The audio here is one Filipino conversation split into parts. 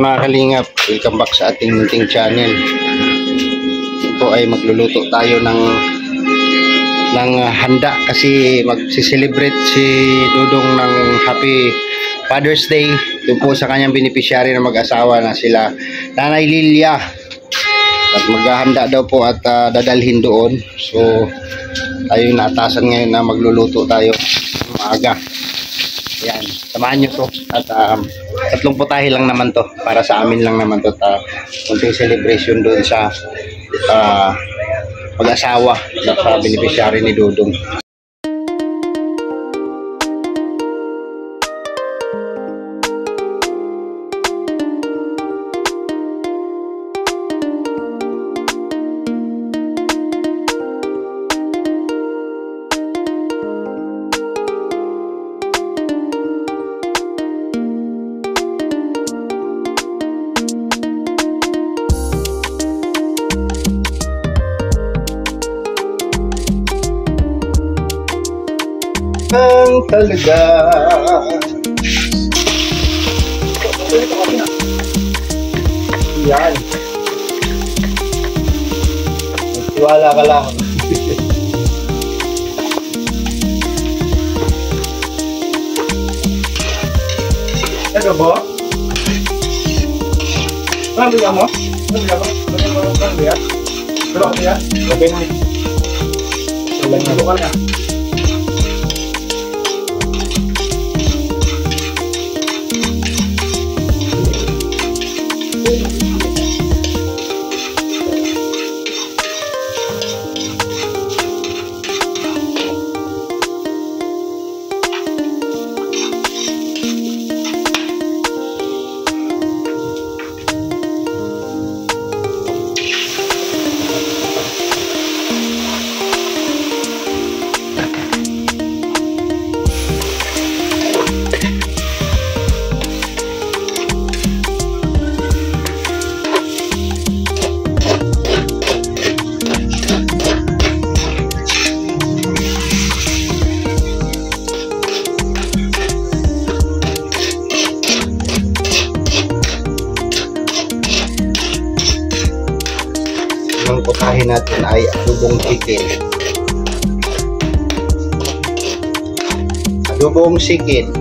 Mga kalingap, welcome back sa ating munting channel. Ito ay magluluto tayo ng handa kasi magsiselebrate si Dudong ng Happy Father's Day. Ito po sa kanyang beneficiary na mag-asawa na sila Nanay Lilia. At maghahanda daw po at dadalhin doon. So tayo naatasan ngayon na magluluto tayo maaga. Yan, samahan nyo to. At tatlong putahe lang naman to. Para sa amin lang naman to. Kunting celebration doon sa pag-asawa sa beneficiary ni Dudong. Ang talaga yan, magtiwala ka lang. Ano ba? Ano ba mo? Ano ba mo? Ano ba? Pero ano yan? Okay na. Wala na ba na? Ang putahin natin ay adobong chicken. Adobong chicken.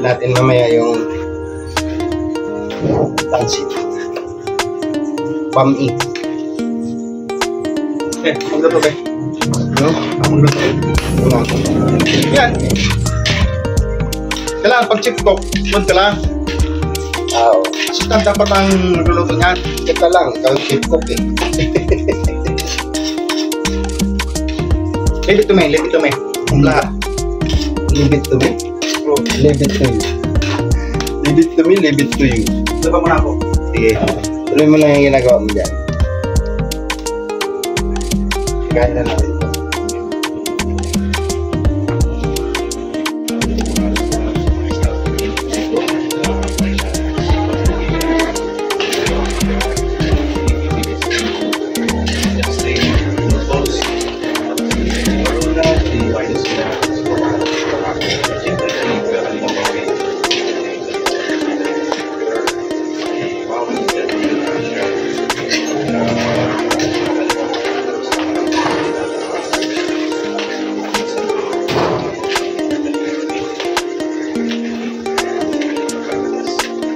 Natin mamaya yung pansit pam-i. Magluto ba? No? Magluto. Yan. Kailangan pag chip cook, doon ka lang. Oo. Assistant dapat ang magluluto niyan. Kita lang, ikaw chip cook eh. Leave it to me, leave it to me. Lahat. Leave it to me. Leave it to you. Leave it to me, leave it to you. Diba mo na ako? Sige. Tuloy mo lang yung ginagawa mo dyan. Kain na natin ito.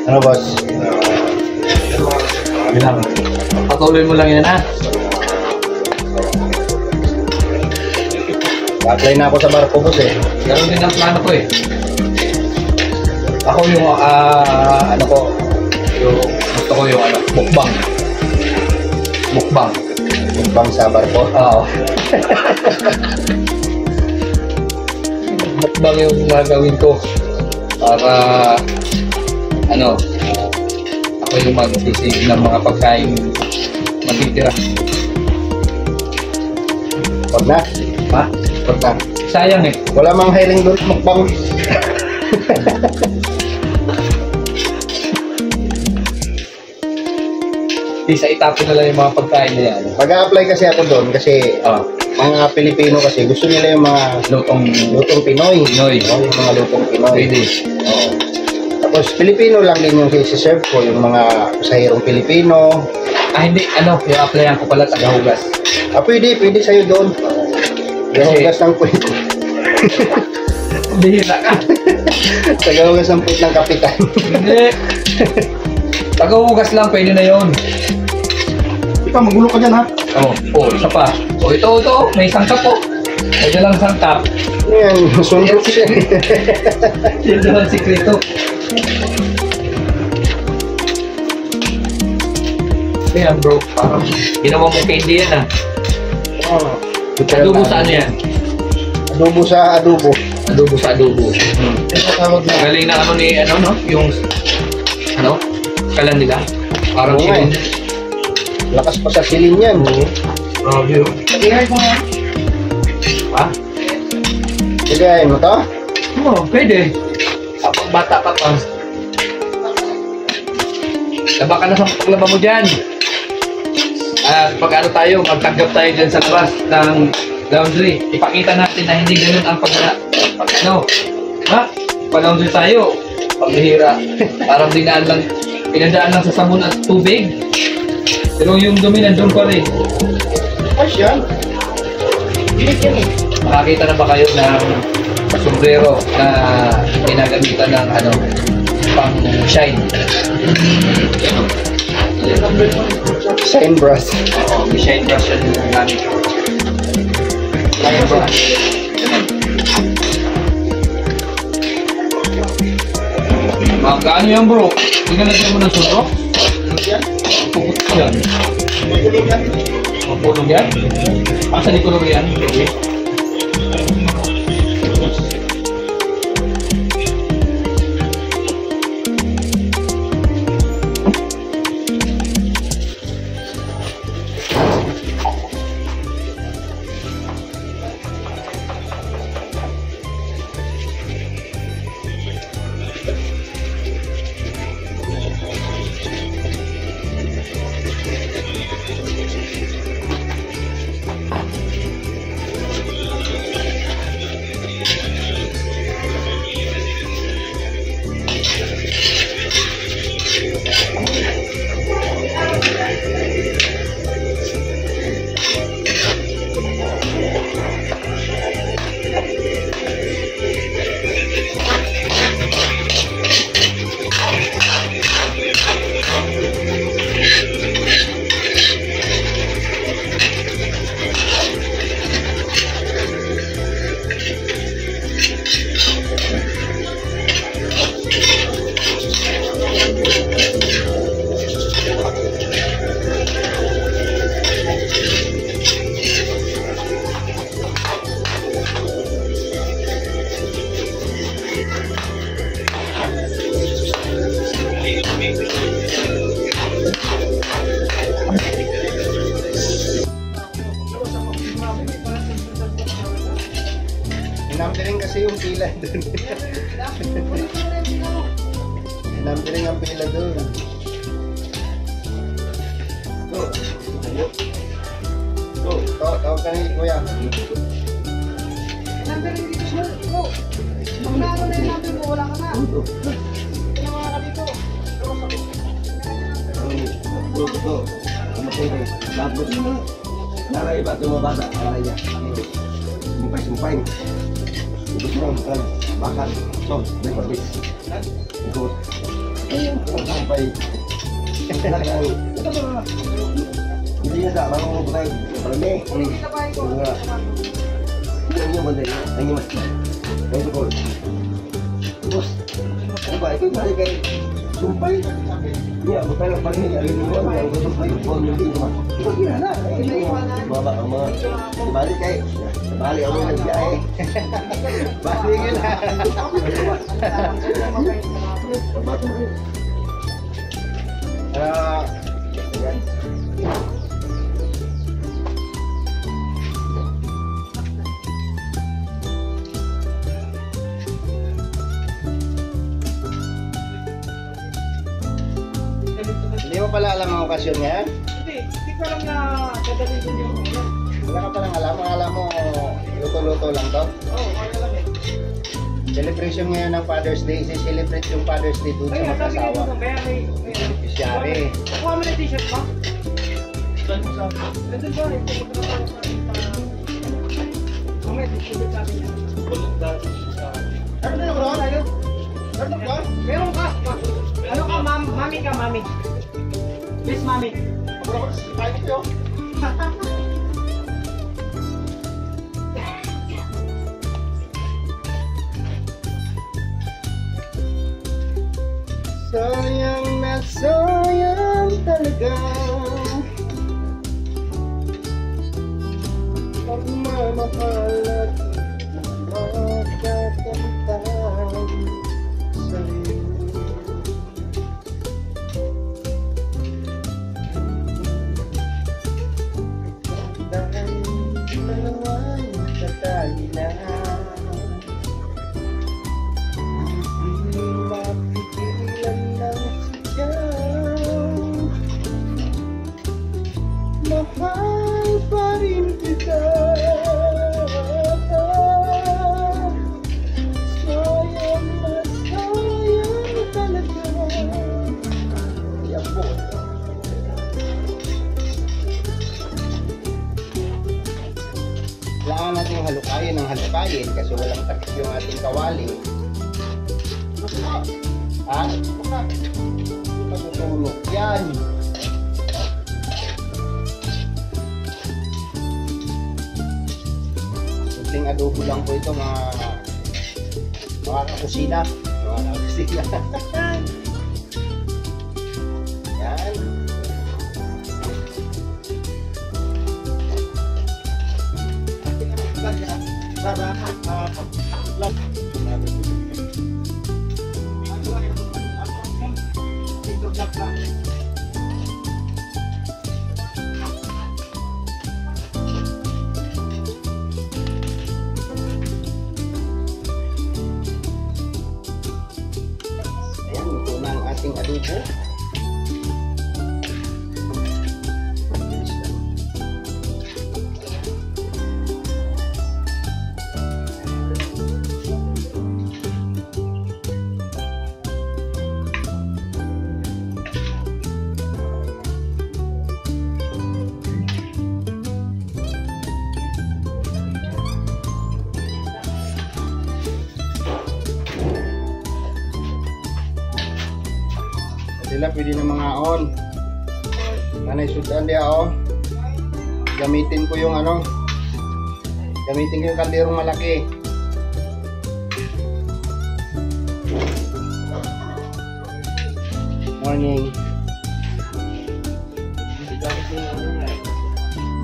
Ano boss? Bilang. Patuloy mo lang yan ha. Pa-apply na ako sa barko boss eh. Ganun din ang plano ko eh. Ako yung ano ko, yung gusto ko yung ano, mukbang. Mukbang. Mukbang sa barko? Oo. Mukbang yung gagawin ko para ano, ako yung mag-isig ng mga pagkain matitira. Wag na. Ha? Wag na. Sayang eh. Wala mang hiring doon mukbang. Isa itapon na lang yung mga pagkain na yan. Mag-a-apply kasi ako doon kasi Ah, mga Pilipino kasi gusto nila yung mga lutong Pinoy. Pinoy. Oo, yung mga lutong Pinoy. Pwede. Oo. Tapos Pilipino lang din yung isi-serve ko, yung mga pasahirong Pilipino. Ah, hindi. Ano, yung applyan ko pala tagahugas. Ah, pwede sa'yo doon. Tagahugas ng puwit. Bihira ka. Tagahugas ng puwit ng kapitan. Hindi. Tagahugas lang, pwede na yon. Ikaw, magulo ka dyan ha. Isa pa. Ito. May sangkap po. May dalang sangkap. Ano yan? Sundok siya. Yun naman sikreto. Ayan bro, parang ginawa mo candy yan ah. Oo. Adobo sa ano yan? Adobo sa adobo. Adobo sa adobo. Ito tawag na. Galing na ano ni, ano no? Yung, ano? Kalan nila. Parang Oo nga silin. Lakas pa sa silin yan. Grabe yun. Ihay mo nga. Ha? Igayin mo to? Oo, pwede. Kapag bata ka pa. Laba ka na sa paglaba mo dyan. At pag ano tayo, magtanggap tayo dyan sa labas ng laundry. Ipakita natin na hindi ganun ang pag ano. Ha? Pag-laundry tayo, paghihira. Parang pinadaan lang sa sabon at tubig. Pero yung dumi nandun pa rin. Ay, yan. Nakakita na ba kayo ng sombrero na ginagamitan ng ano, pang shine? Shine brush. Oo, may shine brush yan yung gamit. Shine brush. Magkano yan bro? Ginalagyan mo ng sundo? Puput yan. Mapulong yan? Asa di kulong yan? Okay. Number kasi yung pila doon. Number ang pila doon. Go. Tawag ka ni Kuya. Number dito mo. Go. Magkano na yung number mo, wala ka na. Kaya mga ka dito. Go. Tapos naray ba tumabasa? Naray niya. Sumpay. Ikot mo, bakal. So, berbis. Ikot. Sumpay. Hindi na sa, marunong ko tayo. Parami. Ang yung banday. Ang yung mas. Ang yung kol. Tapos, ano ba? Ito yung mali kay sumpay. Iya, bukan lang pag niya. Ang yung sumpay. Yung dito ba? Ito ginala. Baba ang mga. Balik kay. Balik ako yung nagbiyahe. Balik yun ha. Ayan. Hindi mo pala alam ang okasyon ngayon? Hindi ko alam na dadalhin din yung ano. Wala ka palang alam. Alam mo, luto-luto lang to. Oo, kaya alam eh. Celebration ngayon ng Father's Day. I-celebrate yung Father's Day doon sa Kaya sabi mag-asawa. ko kaya may Beneficiary. Kuha mo na yung t-shirt mo? Nandun ba? Ito ko na para mamaya distribute natin yan. Ano na yung roon? Ano? Meron ka? Ano ka, mami ka, mami? Please, mami. Kain ko yun. Sayang na sayang talaga pagmamahal at magkakamtan sa'yo. Dahil dalawang katali na hindi mapigilan ng sigaw. Mahal pa rin kita. Sayang na sayang talaga. Yan po. Kailangan natin halukayin ng halukayin kasi walang takip yung ating kawali. Ha? Pagtutulog yan. Simpleng adobo lang po ito mga kakusina. Mga kakusina. Yan. Ayan, ito na ang ating adobo. Sila pwede na mga on. Nanay sudan dia oh. Gamitin ko yung ano. Gamitin ko yung kalderong malaki. Morning.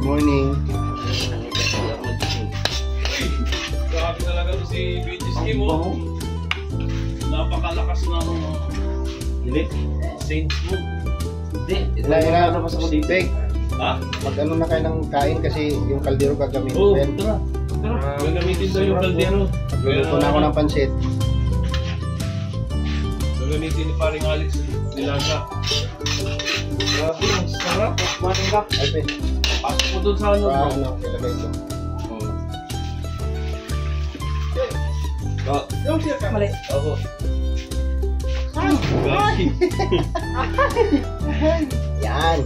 Morning. Grabe talaga to si BGSK mo. Napakalakas ng Saints mo. Hindi. Ilan pa sa Big. Ha? Mag-ano na kayo ng kain kasi yung kaldero gagamitin. Oo, Ben. tara. Gagamitin daw yung kaldero. Luto na ako ng pansit. Gagamitin ni paring Alex nilaga. Grabe, ang sarap. Kumain ka? Alvin, Pasok mo doon sa ano bro. paano ilagay ito? Yung siya ka mali. Ako. Gagi. Yan.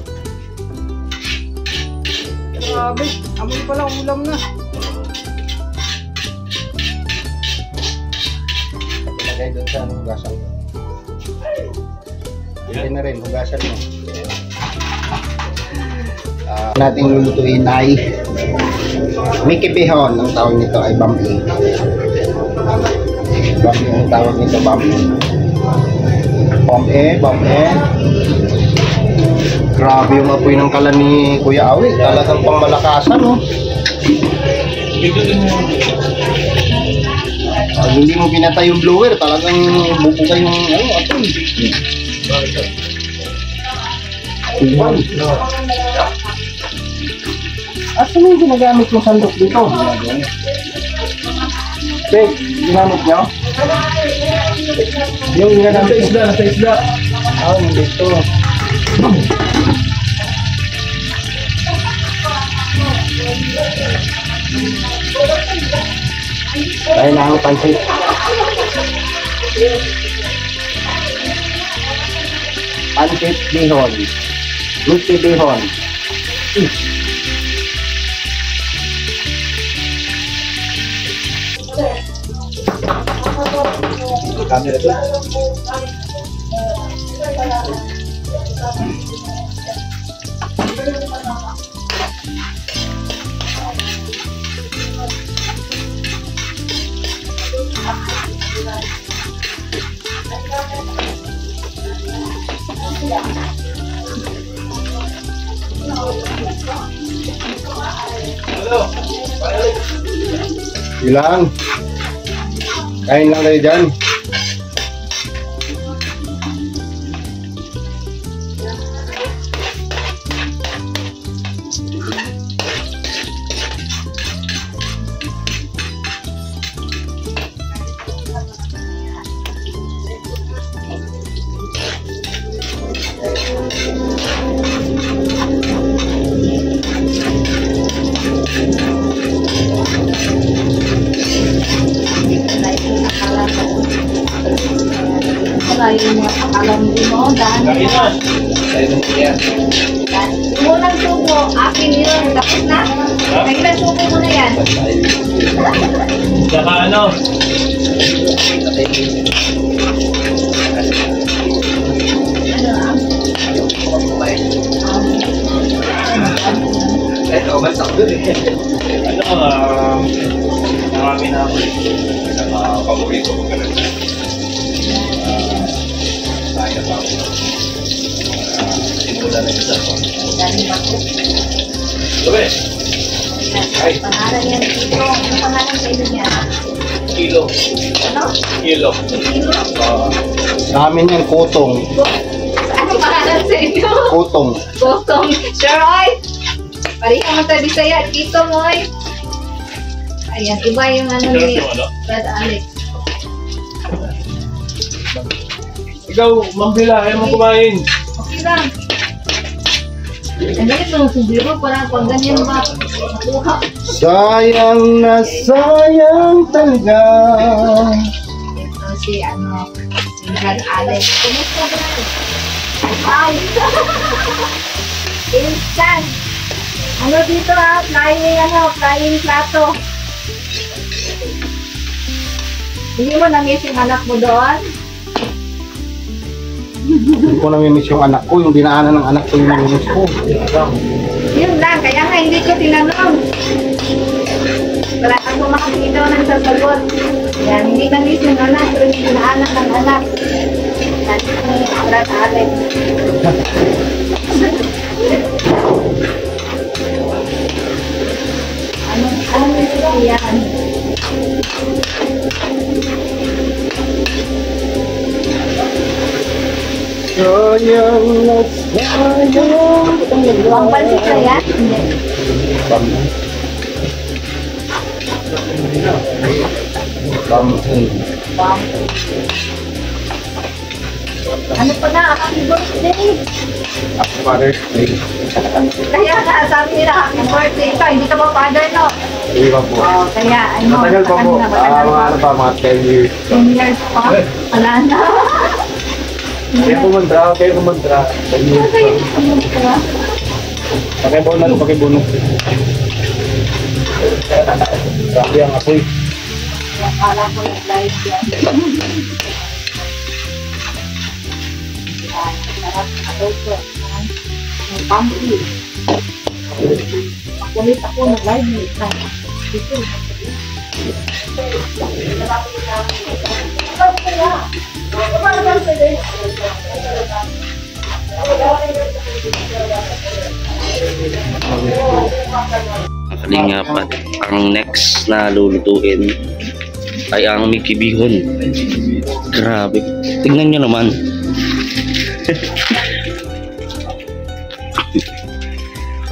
Grabe. Amoy pala ulam na. Ilagay doon sa anong hugasan ko. Pwede na rin, hugasan mo. Nating lulutuin ay Mickey Pihon. Ang tawag nito ay Bambi. Bambi ang tawag nito, Bambi. Bambi. Grabe yung apoy ng kalan ni Kuya Awi. Talagang pangmalakasan, no? Pag hindi mo pinatay yung blower, talagang bubuka yung apoy. Iwan. Asa mo yung ginagamit yung sandok dito? Peg, ginamit nyo? Yung ginamit Nasa isla. Ah, dito. Kaya na ang pansit. Pansit bihon. Multi bihon. Camera to. Ilang? Kain lang kayo dyan. Yung mga pakalam din mo, dahil Kain na. Tayo ng yan. yung unang subo, akin yun, tapos na. Kailan subo mo na yan? Saka ano? Ito, masak doon eh. Marami na ako. Isang paborito ko ka na. Kaya pa ako. Simula na isa ko. Galing ba ko? Sabi, Pangalan yan dito. Ano pangalan sa inyo niya? kilo. Ano? Kilo. Kilo? Sa amin yung kutong. Ano pangalan sa inyo? Kutong. Gotong. Sure, oy! Pareha mo tayo Bisaya. Dito mo, oy. Ayan, iba yung ano Sarap ni yung ano? Brad Alex. Ikaw, Mambila, ayaw mo kumain. Okay lang. Ang galit ng subiro, parang pag ganyan ba, nakuha. Sayang na sayang talaga. Ito si Brad Alex. Kumusta Brad? Ay! Instant! Ano dito flying plato. Hindi mo na-miss yung anak mo doon? Hindi ko namimiss yung anak ko. Yung dinaanan ng anak ko yung namimiss ko. Yun lang, kaya nga hindi ko tinanong. Wala kang kumakasing daw ng sasagot. Yan, hindi na-miss yung anak, pero hindi dinaanan ng anak. Yan, si Brad Alex. Anong gusto yan? Sayang na sayang. Buwang pansit na yan? Hindi. Buwang. Ano pa na? Happy birthday! Father's Day. Kaya nga, sabi nila, happy birthday ka. Hindi ka ba father, no? Hindi pa po. Oh, kaya, ano, Matagal pa po. matagal pa. Mga 10 years. 10 years pa. Wala na. Kayo kumantra. 10 years pa. Pakibunok. Grabe ang apoy. Akala ko yung live yan. Sarap na adobo. May pumpkin. Makulit ako nag-live. Dito. Ang kalingapan, ang next na lulutuin ay ang Mickey Bihon. Grabe. Tingnan nyo naman.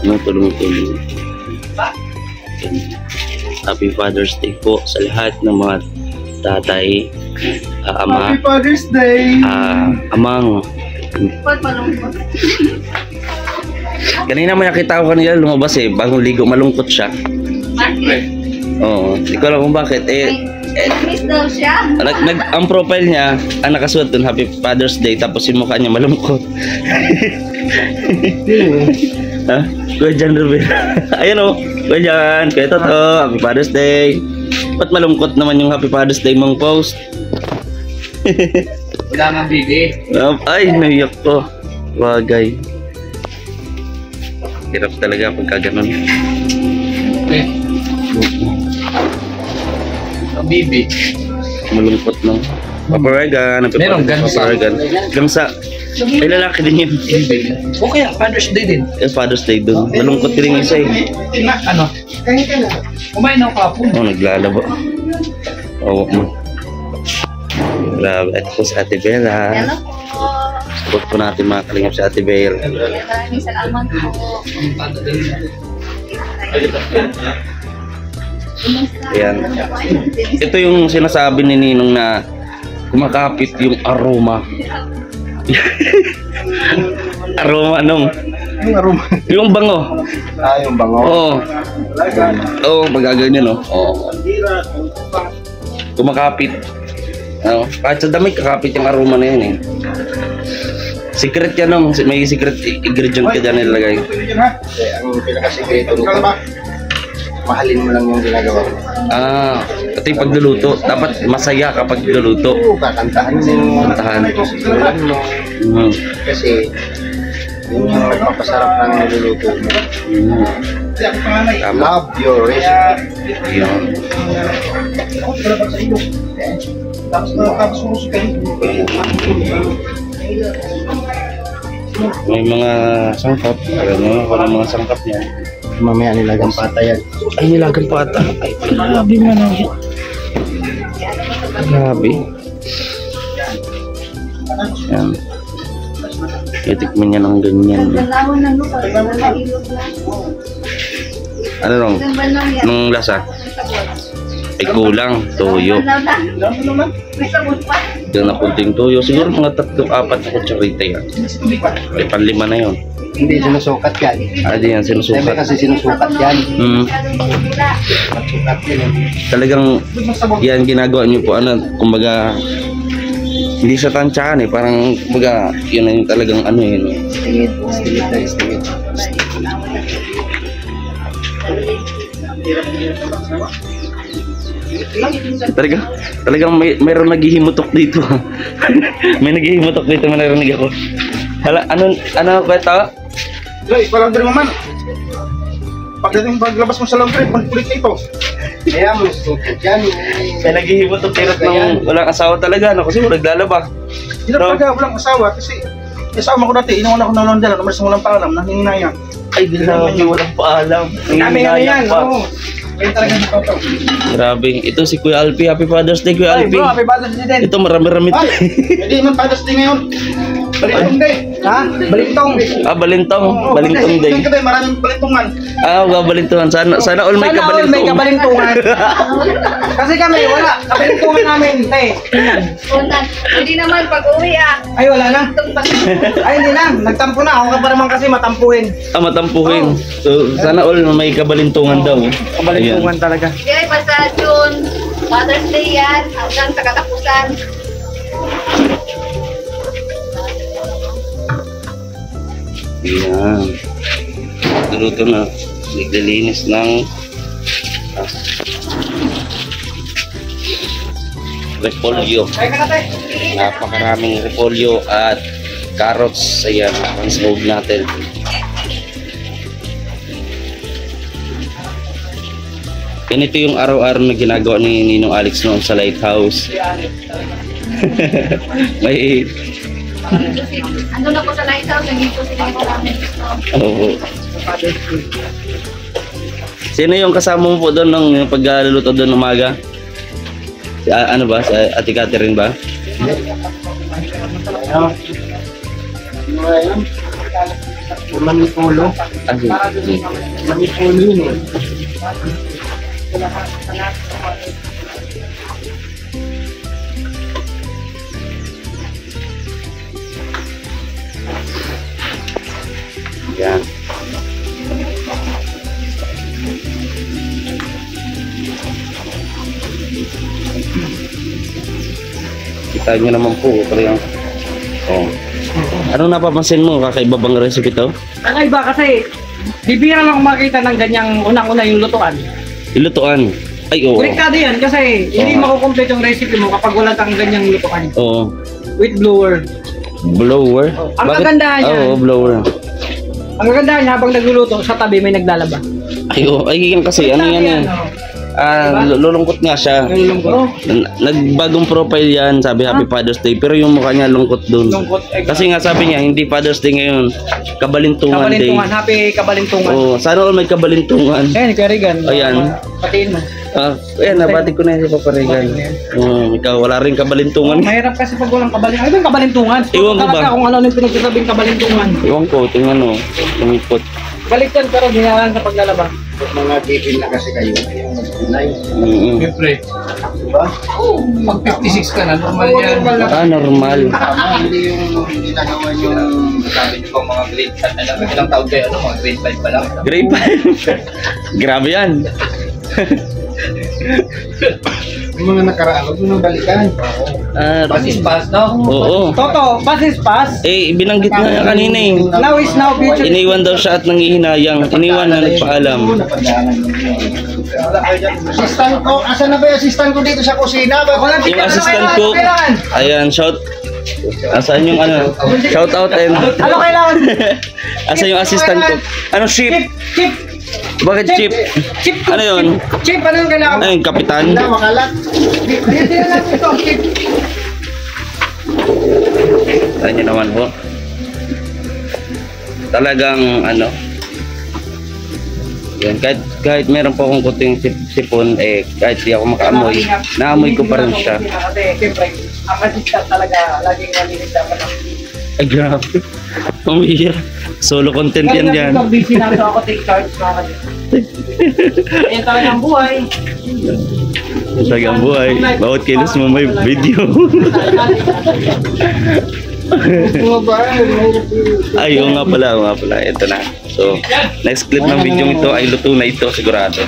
Ano tulong-tulong. Happy Father's Day po sa lahat ng mga tatay Ama, Happy Father's Day! amang. Pag malungkot. Kanina may nakita ko kanina lumabas eh, bagong ligo, malungkot siya. Bakit? Oo, hindi ko alam kung bakit. Miss daw siya. Ang profile niya, ang nakasuot dun, Happy Father's Day, tapos yung mukha niya malungkot. Ha? Kuya Jan Rivera. Ayan o, Kuya Jan, Kuya Toto, Happy Father's Day. Ba't malungkot naman yung Happy Father's Day mong post? Wala nga bibi. Ay, naiyak ko. Wagay. Hirap talaga pagka ganun. Okay. Ang bibi. Malungkot no. Paparagan, Meron gansa. Gansa. Ay, lalaki din yun. Okay, Father's Day din. Yung Father's Day doon. Malungkot din yung isa eh. Ano? Kumain ako kapon. Oh, naglalaba. Oo mo. Grabe. At po si Ate Bella. Hello po. Support po natin mga kalingap si Ate Bella. Maraming salamat po. Ayan. Ito yung sinasabi ni Ninong na kumakapit yung aroma. Aroma nung. Yung aroma. Yung bango. Yung bango. Oo. Oo, magaganyan no. Oo. Kumakapit. Kahit sa damit, kakapit yung aroma na yun eh. Secret yan nung, may secret ingredient ka dyan nilagay. Kasi ang pinakasikreto nito, mahalin mo lang yung ginagawa mo. Ito yung pagluluto. Dapat masaya kapag luluto. Oo, kakantahan mo. Kantahan. Simulan mo. Kasi, yun yung nagpapasarap ng niluluto mo. Tama. Love your recipe. Yun. Tapos sumusok kayo. May mga sangkap. Alam mo, walang mga sangkap niya. Mamaya nilagang pata yan. Ay, nilagang pata. Ay, grabe man ang grabe. Yan. Itikman niya ng ganyan. Nagdalawan na no. Nalahilog na. Ano nung? Nung lasa? Ay, kulang. Toyo. May sabon pa. Yan na kunting toyo. Siguro mga 3-4 na kutsarita yan. Ay, panlima na yun. Hindi sinusukat yan. Di yan Siyempre sinusukat. kasi sinusukat yan. Sukat yan. Talagang yan ginagawa niyo po. Kumbaga, hindi sa tansyahan eh. Parang, kumbaga, yun na yung talagang ano eh. No? Estimate. Talagang mayroon naghihimutok dito. May naghihimutok dito, may narinig ako. Hala, ano kwento? Loy, laundry mo man. Paglabas mo sa laundry, panpulit na ito. Kaya mo sukat yan. May naghihimutok dito ng walang asawa talaga, no? Kasi naglalaba. Hindi na talaga walang asawa kasi yung asawa ko dati, inuwan ako ng laundry, umalis mo lang paalam, nanginginayang. Ay, grabe, walang paalam. Kami yan, pa. oo. Kaya talaga dito ito. Grabe. Ito si Kuya Alpi. Happy Father's Day, Kuya Ay Alpi. bro, happy Father's Day din. Ito marami-rami. Ay, hindi man Father's Day ngayon. Balintong Day. Ha? Balintong. Balintong. Balintong Day. Balintong Day, maraming balintungan. Balintungan. Sana all may Sana all may kabalintong. kabalintungan. Kasi kami, wala. Kabalintungan namin, te. Unang, hindi naman pag-uwi Ay, wala na. Itong Ay, hindi na. Nagtampo na. Ako ka pa naman kasi matampuhin. Matampuhin. So, sana all may kabalintungan daw. Kabalintungan talaga. Sige, basta June, Father's Day yan, hanggang sa katapusan. Ayan. Luto na. Naglilinis ng repolyo. Ay, ka na, te. Napakaraming repolyo at carrots. Ayan, ang sahog natin. Ganito yung araw-araw na ginagawa ni Ninong Alex noon sa lighthouse. May Ano na po sa lighthouse, hindi po sila yung namin. oo. Sino yung kasama mo po doon nung pagluluto doon umaga? Si, ano ba? Si Ate Catherine ba? Manipulo. Sige. Manipulo yun eh. Kita nyo naman po. Talagang, oh. Anong napapansin mo? Kakaiba bang recipe to? Kakaiba kasi, bibira lang ako makita ng ganyang unang-una yung lutuan. Ilutuan. Ay, oo. Konektado yan kasi hindi Oo. makukomplete yung recipe mo kapag wala kang ganyang lutuan. Oo. With blower. Blower? Ang kagandahan niyan. Oo, blower. Ang kagandahan niya habang nagluluto, sa tabi may naglalaba. Ay, oo. Ay, yan kasi. Ano yan yan? Lulungkot nga siya. Nagbagong profile yan, sabi Happy Father's Day, pero yung mukha niya lungkot dun. Lungkot. Kasi nga sabi niya, hindi Father's Day ngayon, Kabalintungan Day. Kabalintungan. Happy Kabalintungan. Oh, sana all may kabalintungan. Ayan, Kuya Regan. Ayan. Patiin mo. Ayan, nabati ko na yun si Papa Regan. Ikaw, wala rin kabalintungan. Mahirap kasi pag walang kabalintungan. Ano yung kabalintungan? Iwan ko ba? Talaga kung ano yung pinagsasabing kabalintungan. Iwan ko, tingnan mo, tumipot. Baliktad pero ginahan sa paglalaba. Mga gipin na kasi kayo. Yung mag-deny. Siyempre, Diba? pag 56 ka na, normal yan. Normal. Tama, hindi yung ginagawa yung Sabi niyo bang mga grade 5 na lang? Ilang taon kayo? Ano, mga grade 5 pa lang? Grade 5. Grabe yan. yung mga nakaraan, huwag mo nang balikan. Pass is pass, no? Oo. Toto, pass is pass. Eh, binanggit na niya kanina eh. Now is now, future. Iniwan daw siya at nangihinayang. Iniwan na nagpaalam. Assistant ko, asan na ba yung assistant ko dito sa kusina? Yung assistant cook, ayan, shout. Asan yung ano? Shout out and... Ano kailangan? Asan yung assistant cook? Ano, ship? Chip. Bakit chip? Chip. Ano yun? Chip, ano yung kailangan? Ano yung kapitan? Hindi, makalat. Ayan, sila lang ito. Chip. Ayan nyo naman po. Talagang ano, yan, kahit meron po akong kuting sipon, eh, kahit di ako makaamoy, naamoy ko pa rin siya. Kasi, siyempre, ang assistant talaga, laging malinis dapat ang Ay, grabe. Pumihira. Solo content yan dyan. Kaya busy na ako take charge mga kapatid. Ayan talaga ang buhay. Talagang buhay. Bawat kilos mo may video. Ay, oo nga pala, oo nga pala. Ito na. So, next clip ng video ito ay luto na ito sigurado.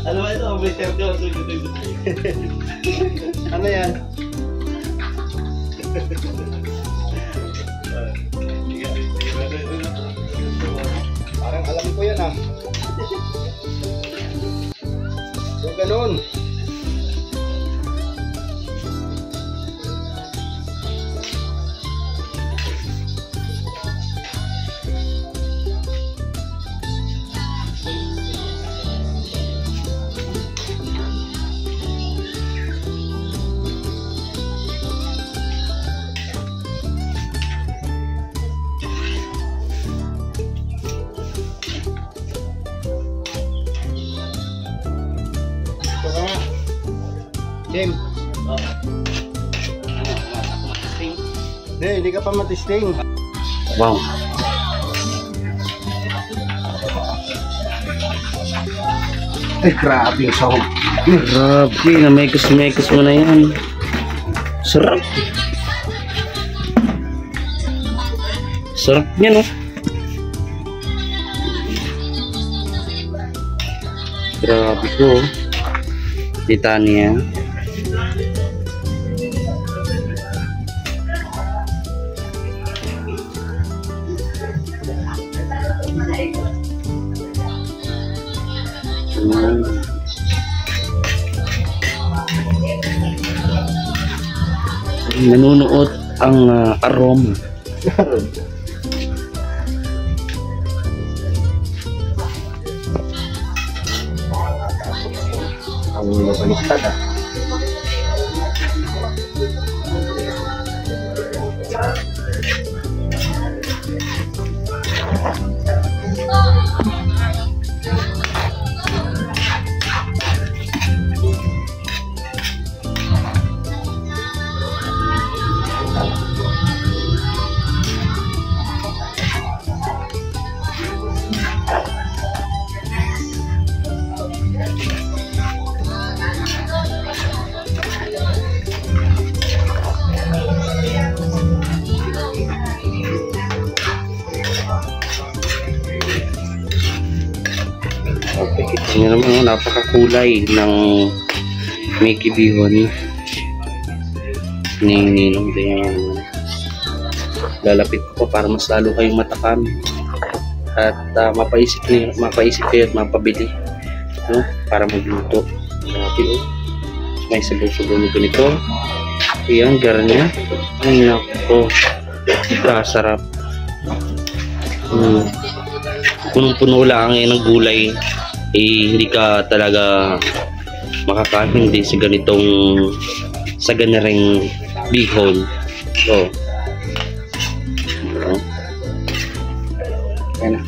Ano ba ito? May tempo. Ano yan? Parang alam ko yan ah. So ganun. Sim. Hindi ka pa matisting. Wow. Ay, grabe yung sahog. Grabe, namekos-mekos mo na yan. Sarap. Sarap niya, no? Grabe ko. Titania. Nanunuot ang aroma. Ang nabaliktad ah. Okay, kita nyo naman, napakakulay ng Mickey Bihon ni Ninong Dayan. Lalapit ko pa para mas lalo kayong matakam at mapaisip kayo at mapabili, no? Para magluto. Grabe, oh. May sabaw-sabaw na ganito. Ayan, garnya. Ay, nako. Sarap. Punong-puno lang yan ng gulay. Hindi ka talaga makakain din sa ganitong bihon. So, Ayan na.